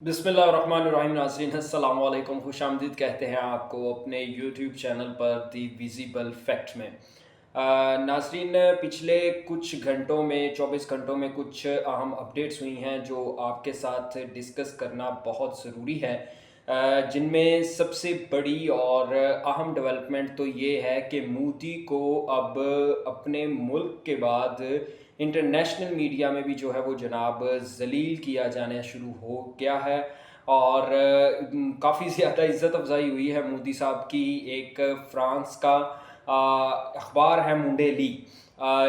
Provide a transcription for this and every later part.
बिस्मिल्लाहिर्रहमानिर्रहीम। नाज़रीन अस्सलाम वालेकुम, खुश आमदीद कहते हैं आपको अपने यूट्यूब चैनल पर दी विजिबल फैक्ट में। नाज़रीन, पिछले कुछ घंटों में 24 घंटों में कुछ अहम अपडेट्स हुई हैं जो आपके साथ डिस्कस करना बहुत ज़रूरी है। जिनमें सबसे बड़ी और अहम डेवलपमेंट तो ये है कि मोदी को अब अपने मुल्क के बाद इंटरनेशनल मीडिया में भी जो है वो जनाब ज़लील किया जाना शुरू हो गया है। और काफ़ी ज़्यादा इज़्ज़त अफ़ज़ाई हुई है मोदी साहब की। एक फ़्रांस का अखबार है मुंडे ली,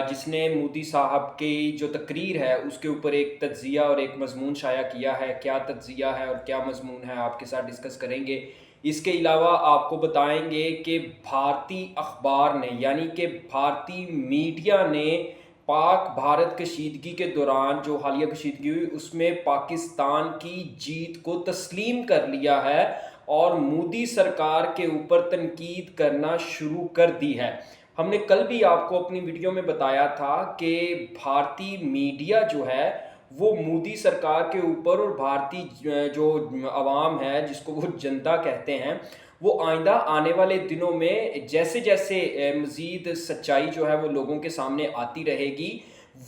जिसने मोदी साहब की जो तकरीर है उसके ऊपर एक तज्ज़िया और एक मज़मून शाया किया है। क्या तज्ज़िया है और क्या मज़मून है आपके साथ डिस्कस करेंगे। इसके अलावा आपको बताएंगे कि भारतीय अखबार ने यानी कि भारतीय मीडिया ने पाक भारत कशीदगी के दौरान जो हालिया कशीदगी हुई उसमें पाकिस्तान की जीत को तस्लीम कर लिया है और मोदी सरकार के ऊपर तनकीद करना शुरू कर दी है। हमने कल भी आपको अपनी वीडियो में बताया था कि भारतीय मीडिया जो है वो मोदी सरकार के ऊपर और भारतीय जो अवाम है जिसको वो जनता कहते हैं, वो आइंदा आने वाले दिनों में जैसे जैसे मज़ीद सच्चाई जो है वो लोगों के सामने आती रहेगी,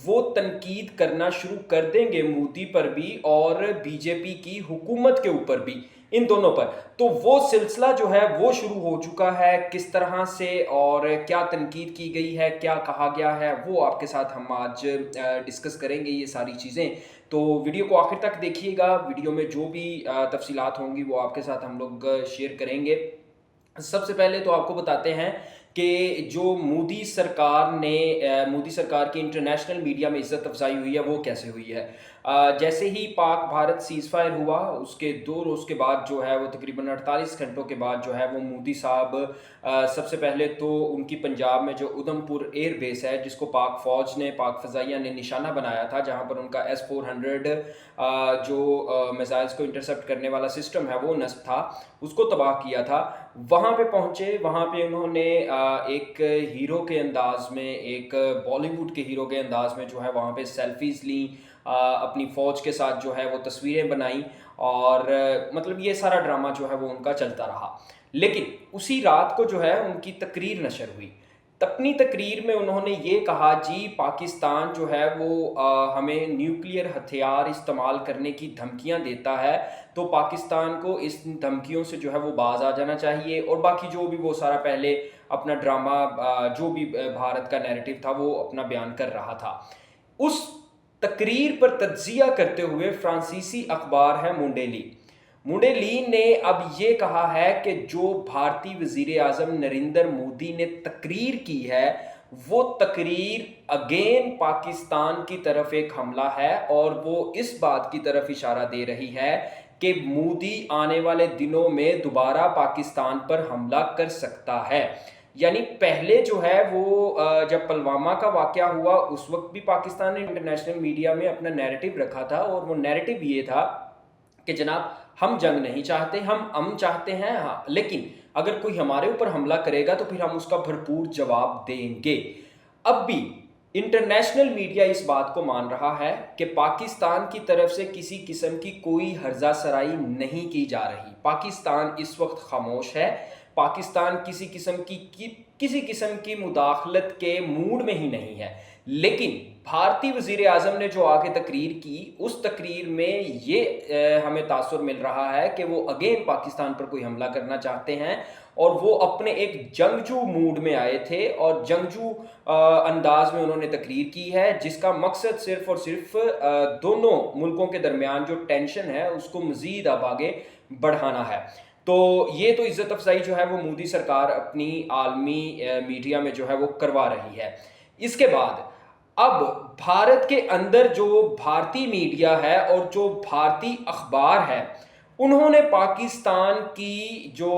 वो तनकीद करना शुरू कर देंगे मोदी पर भी और बीजेपी की हुकूमत के ऊपर भी, इन दोनों पर। तो वो सिलसिला जो है वो शुरू हो चुका है। किस तरह से और क्या तनकीद की गई है, क्या कहा गया है, वो आपके साथ हम आज डिस्कस करेंगे ये सारी चीज़ें। तो वीडियो को आखिर तक देखिएगा। वीडियो में जो भी तफसीलात होंगी वो आपके साथ हम लोग शेयर करेंगे। सबसे पहले तो आपको बताते हैं कि जो मोदी सरकार की इंटरनेशनल मीडिया में इज़्ज़त अफ़ज़ाई हुई है वो कैसे हुई है। जैसे ही पाक भारत सीज़ फायर हुआ उसके 2 रोज़ के बाद जो है वो तकरीबन 48 घंटों के बाद जो है वो मोदी साहब सबसे पहले तो उनकी पंजाब में जो उधमपुर एयर बेस है जिसको पाक फ़ौज ने, पाक फ़ज़ाइया ने निशाना बनाया था, जहाँ पर उनका S-400 जो मिसाइल्स को इंटरसेप्ट करने वाला सिस्टम है वो नस्ब था, उसको तबाह किया था। वहाँ पे पहुँचे, वहाँ पे उन्होंने एक हीरो के अंदाज़ में, एक बॉलीवुड के हीरो के अंदाज़ में जो है वहाँ पे सेल्फ़ीज़ लीं, अपनी फ़ौज के साथ जो है वो तस्वीरें बनाई और मतलब ये सारा ड्रामा जो है वो उनका चलता रहा। लेकिन उसी रात को जो है उनकी तकरीर नशर हुई। अपनी तकरीर में उन्होंने ये कहा, जी पाकिस्तान जो है वो हमें न्यूक्लियर हथियार इस्तेमाल करने की धमकियां देता है, तो पाकिस्तान को इस धमकियों से जो है वो बाज आ जाना चाहिए। और बाकी जो भी वो सारा पहले अपना ड्रामा जो भी भारत का नैरेटिव था वो अपना बयान कर रहा था। उस तकरीर पर तज्जिया करते हुए फ्रांसीसी अखबार है मुंडेली ने अब ये कहा है कि जो भारतीय वज़ीर आज़म नरेंद्र मोदी ने तकरीर की है वो तकरीर अगेन पाकिस्तान की तरफ एक हमला है और वो इस बात की तरफ इशारा दे रही है कि मोदी आने वाले दिनों में दोबारा पाकिस्तान पर हमला कर सकता है। यानी पहले जो है वो जब पुलवामा का वाक़या हुआ उस वक्त भी पाकिस्तान ने इंटरनेशनल मीडिया में अपना नैरेटिव रखा था और वो नैरेटिव ये था कि जनाब हम जंग नहीं चाहते, हम अमन चाहते हैं, हाँ, लेकिन अगर कोई हमारे ऊपर हमला करेगा तो फिर हम उसका भरपूर जवाब देंगे। अब भी इंटरनेशनल मीडिया इस बात को मान रहा है कि पाकिस्तान की तरफ से किसी किस्म की कोई हर्जा सराई नहीं की जा रही। पाकिस्तान इस वक्त खामोश है। पाकिस्तान किसी किस्म की मुदाखलत के मूड में ही नहीं है। लेकिन भारतीय वज़ीर आज़म ने जो आगे तकरीर की उस तकरीर में ये हमें तासुर मिल रहा है कि वो अगेन पाकिस्तान पर कोई हमला करना चाहते हैं और वो अपने एक जंगजू मूड में आए थे और जंगजू अंदाज में उन्होंने तकरीर की है, जिसका मकसद सिर्फ और सिर्फ दोनों मुल्कों के दरमियान जो टेंशन है उसको मज़ीद अब आगे बढ़ाना है। तो ये तो इज़्ज़त अफ़ज़ाई जो है वो मोदी सरकार अपनी आलमी मीडिया में जो है वो करवा रही है। इसके बाद अब भारत के अंदर जो भारतीय मीडिया है और जो भारतीय अखबार है उन्होंने पाकिस्तान की जो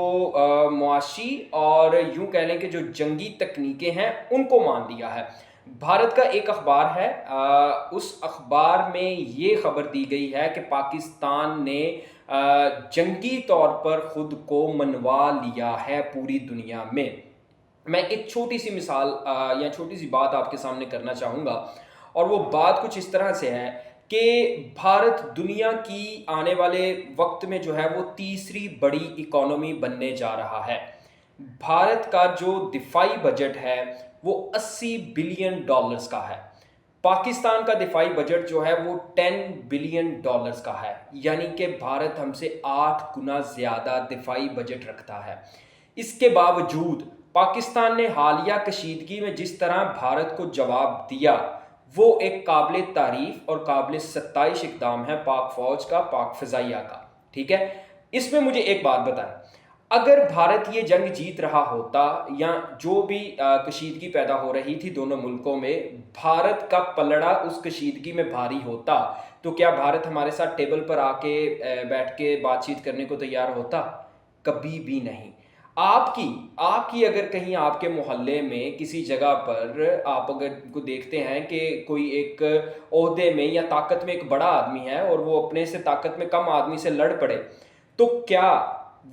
मुआशी और यूं कह लें कि जो जंगी तकनीकें हैं उनको मान लिया है। भारत का एक अखबार है, उस अखबार में ये खबर दी गई है कि पाकिस्तान ने जंगी तौर पर खुद को मनवा लिया है पूरी दुनिया में। मैं एक छोटी सी मिसाल या छोटी सी बात आपके सामने करना चाहूँगा और वो बात कुछ इस तरह से है کہ भारत दुनिया की आने वाले वक्त में जो है वो तीसरी बड़ी इकोनॉमी बनने जा रहा है। भारत का जो दिफाई बजट है वो 80 बिलियन डॉलर्स का है। पाकिस्तान का दिफाई बजट जो है वो 10 बिलियन डॉलर्स का है, यानी कि भारत हमसे 8 गुना ज़्यादा दिफाई बजट रखता है। इसके बावजूद पाकिस्तान ने हालिया कशीदगी में जिस तरह भारत को जवाब दिया, वो एक काबिल तारीफ और काबिल सत्ताइश इकदाम है पाक फौज का, पाक फ़ज़ाइया का। ठीक है, इसमें मुझे एक बात बताएं, अगर भारत ये जंग जीत रहा होता या जो भी कशीदगी पैदा हो रही थी दोनों मुल्कों में, भारत का पलड़ा उस कशीदगी में भारी होता, तो क्या भारत हमारे साथ टेबल पर आके बैठ के बातचीत करने को तैयार होता? कभी भी नहीं। आपकी अगर कहीं आपके मोहल्ले में किसी जगह पर आप अगर को देखते हैं कि कोई एक ओहदे में या ताकत में एक बड़ा आदमी है और वो अपने से ताकत में कम आदमी से लड़ पड़े, तो क्या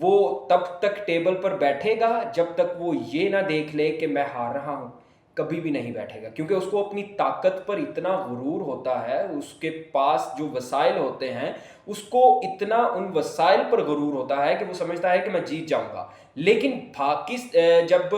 वो तब तक टेबल पर बैठेगा जब तक वो ये ना देख ले कि मैं हार रहा हूँ? कभी भी नहीं बैठेगा, क्योंकि उसको अपनी ताकत पर इतना गुरूर होता है, उसके पास जो वसाइल होते हैं उसको इतना उन वसाइल पर गुरूर होता है कि वो समझता है कि मैं जीत जाऊंगा। लेकिन जब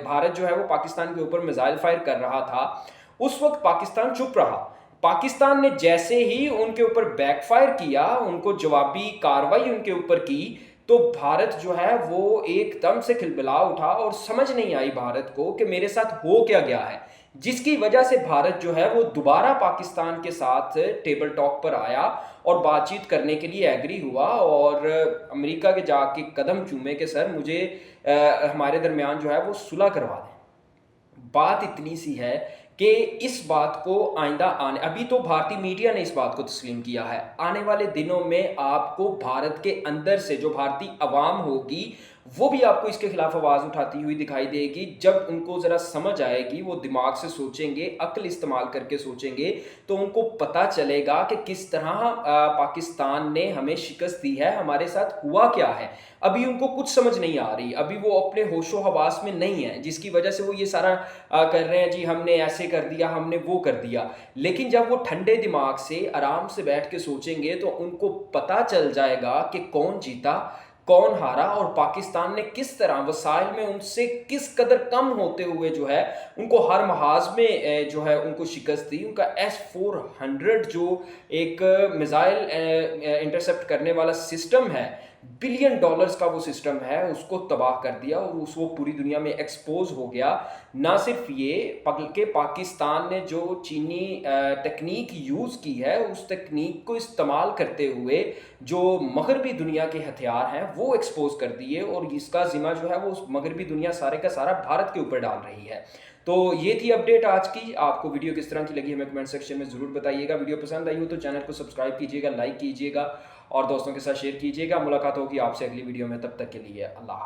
भारत जो है वो पाकिस्तान के ऊपर मिसाइल फायर कर रहा था, उस वक्त पाकिस्तान चुप रहा। पाकिस्तान ने जैसे ही उनके ऊपर बैकफायर किया, उनको जवाबी कार्रवाई उनके ऊपर की, तो भारत जो है वो एकदम से खिलबिला उठा और समझ नहीं आई भारत को कि मेरे साथ हो क्या गया है, जिसकी वजह से भारत जो है वो दोबारा पाकिस्तान के साथ टेबल टॉक पर आया और बातचीत करने के लिए एग्री हुआ और अमेरिका के जाके कदम चूमे कि सर मुझे हमारे दरमियान जो है वो सुलह करवा दें। बात इतनी सी है कि इस बात को आइंदा आने, अभी तो भारतीय मीडिया ने इस बात को तस्लीम किया है, आने वाले दिनों में आपको भारत के अंदर से जो भारतीय अवाम होगी वो भी आपको इसके खिलाफ आवाज़ उठाती हुई दिखाई देगी। जब उनको ज़रा समझ आएगी, वो दिमाग से सोचेंगे, अक्ल इस्तेमाल करके सोचेंगे, तो उनको पता चलेगा कि किस तरह पाकिस्तान ने हमें शिकस्त दी है, हमारे साथ हुआ क्या है। अभी उनको कुछ समझ नहीं आ रही, अभी वो अपने होशो हवास में नहीं है, जिसकी वजह से वो ये सारा कर रहे हैं, जी हमने ऐसे कर दिया, हमने वो कर दिया। लेकिन जब वो ठंडे दिमाग से आराम से बैठ के सोचेंगे तो उनको पता चल जाएगा कि कौन जीता, कौन हारा, और पाकिस्तान ने किस तरह वसाइल में उनसे किस कदर कम होते हुए जो है उनको हर महाज में जो है उनको शिकस्त दी। उनका S-400 जो एक मिसाइल इंटरसेप्ट करने वाला सिस्टम है, बिलियन डॉलर्स का वो सिस्टम है, उसको तबाह कर दिया और वो पूरी दुनिया में एक्सपोज हो गया। ना सिर्फ ये बल्कि पाकिस्तान ने जो चीनी टेक्निक यूज़ की है, उस टेक्निक को इस्तेमाल करते हुए जो मगरबी दुनिया के हथियार हैं वो एक्सपोज कर दिए, और इसका ज़िम्मा जो है वो मगरबी दुनिया सारे का सारा भारत के ऊपर डाल रही है। तो ये थी अपडेट आज की। आपको वीडियो किस तरह की लगी हमें कमेंट सेक्शन में ज़रूर बताइएगा। वीडियो पसंद आई हो तो चैनल को सब्सक्राइब कीजिएगा, लाइक कीजिएगा और दोस्तों के साथ शेयर कीजिएगा। मुलाकात होगी आपसे अगली वीडियो में, तब तक के लिए अल्लाह।